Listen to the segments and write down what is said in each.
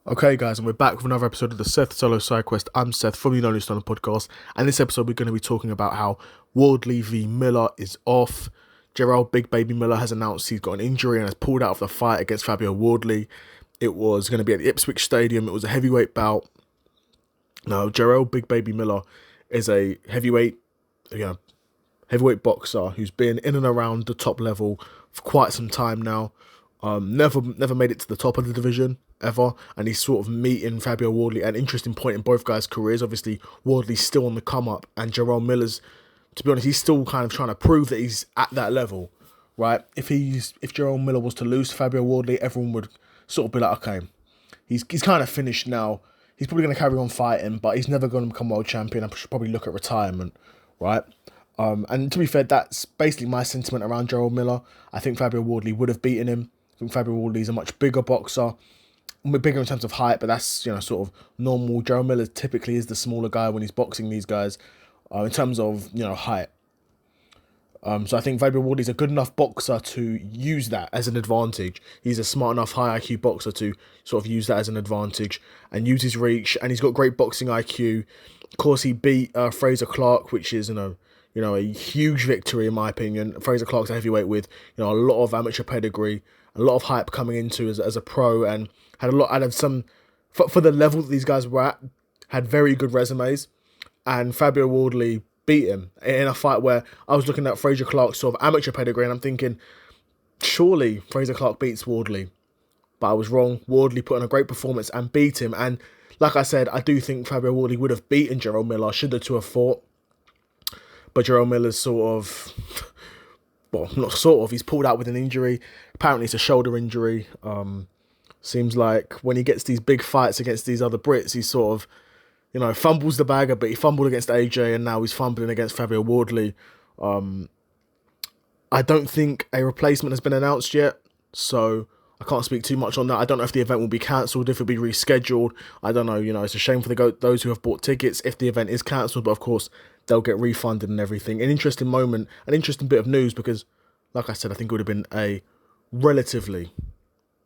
Okay, guys, and we're back with another episode of the Seth Solo Side Quest. I'm Seth from the Lonely Stone podcast, and this episode we're going to be talking about how Wardley v Miller is off. Jarrell Big Baby Miller has announced he's got an injury and has pulled out of the fight against Fabio Wardley. It was going to be at the Ipswich Stadium. It was a heavyweight bout. Now, Jarrell Big Baby Miller is a heavyweight boxer who's been in and around the top level for quite some time now. Never made it to the top of the division ever, and he's sort of meeting Fabio Wardley at an interesting point in both guys' careers. Obviously, Wardley's still on the come up, and Jarrell Miller's, to be honest, he's still kind of trying to prove that he's at that level, right? If Jarrell Miller was to lose to Fabio Wardley, everyone would sort of be like, okay, he's kind of finished now. He's probably going to carry on fighting, but he's never going to become world champion. I should probably look at retirement, right? And to be fair, that's basically my sentiment around Jarrell Miller. I think Fabio Wardley would have beaten him. I think Fabio Wardley's a much bigger boxer, bigger in terms of height, but that's, sort of normal. Jarrell Miller typically is the smaller guy when he's boxing these guys, in terms of, height. So I think Fabio Wardley's a good enough boxer to use that as an advantage. He's a smart enough high IQ boxer to sort of use that as an advantage and use his reach, and he's got great boxing IQ. Of course, he beat Fraser Clark, which is, a huge victory in my opinion. Fraser Clark's a heavyweight with, a lot of amateur pedigree, a lot of hype coming into as a pro, and had some, for the level that these guys were at, had very good resumes. And Fabio Wardley beat him in a fight where I was looking at Fraser Clark's sort of amateur pedigree, and I'm thinking, surely Fraser Clark beats Wardley. But I was wrong. Wardley put on a great performance and beat him. And like I said, I do think Fabio Wardley would have beaten Jarrell Miller should the two have fought. But Jarrell Miller's he's pulled out with an injury. Apparently it's a shoulder injury. Seems like when he gets these big fights against these other Brits, he sort of, fumbles the bag a bit. He fumbled against AJ and now he's fumbling against Fabio Wardley. I don't think a replacement has been announced yet, so I can't speak too much on that. I don't know if the event will be cancelled, if it'll be rescheduled. I don't know, it's a shame for those who have bought tickets if the event is cancelled, but of course, they'll get refunded and everything. An interesting moment, an interesting bit of news, because, like I said, I think it would have been a relatively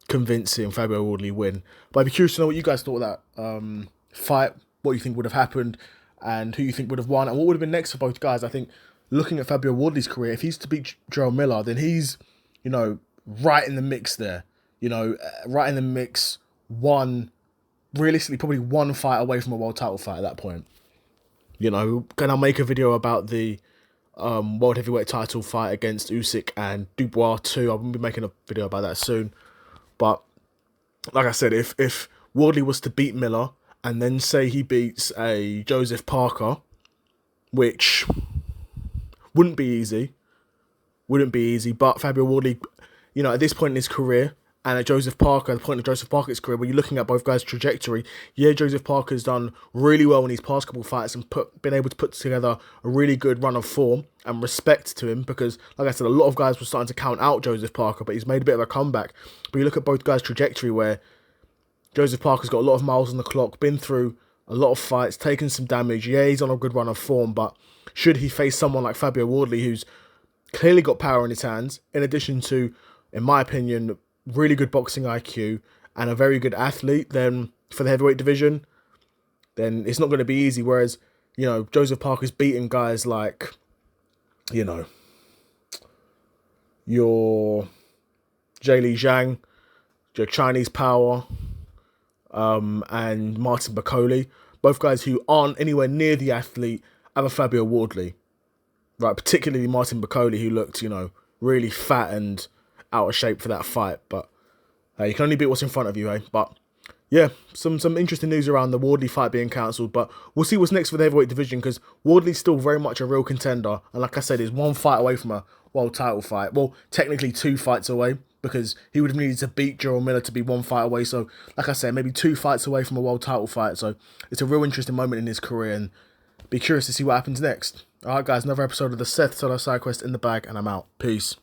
convincing Fabio Wardley win. But I'd be curious to know what you guys thought of that fight, what you think would have happened, and who you think would have won, and what would have been next for both guys. I think, looking at Fabio Wardley's career, if he's to beat Jarrell Miller, then he's, right in the mix there. Right in the mix, realistically, probably one fight away from a world title fight at that point. Can I make a video about the world heavyweight title fight against Usyk and Dubois too? I will be making a video about that soon. But like I said, if Wardley was to beat Miller and then say he beats a Joseph Parker, which wouldn't be easy, but Fabio Wardley, at this point in his career, and at Joseph Parker, the point of Joseph Parker's career, when you're looking at both guys' trajectory, Joseph Parker's done really well in his past couple of fights and been able to put together a really good run of form, and respect to him, because, like I said, a lot of guys were starting to count out Joseph Parker, but he's made a bit of a comeback. But you look at both guys' trajectory, where Joseph Parker's got a lot of miles on the clock, been through a lot of fights, taken some damage. Yeah, he's on a good run of form, but should he face someone like Fabio Wardley, who's clearly got power in his hands, in addition to, in my opinion, really good boxing IQ and a very good athlete, then for the heavyweight division, then it's not going to be easy. Whereas, Joseph Parker's beating guys like, your Zheli Zhang, your Chinese Power, and Martin Bakole, both guys who aren't anywhere near the athlete of a Fabio Wardley, right? Particularly Martin Bakole, who looked, really fat and out of shape for that fight, but you can only beat what's in front of you, eh? But yeah, some interesting news around the Wardley fight being cancelled, but we'll see what's next for the heavyweight division, because Wardley's still very much a real contender, and like I said, he's one fight away from a world title fight. Well, technically 2 fights away, because he would have needed to beat Jarrell Miller to be 1 fight away, so like I said, maybe 2 fights away from a world title fight, so it's a real interesting moment in his career, and be curious to see what happens next. Alright guys, another episode of the Seth Solo Side Quest in the bag, and I'm out. Peace.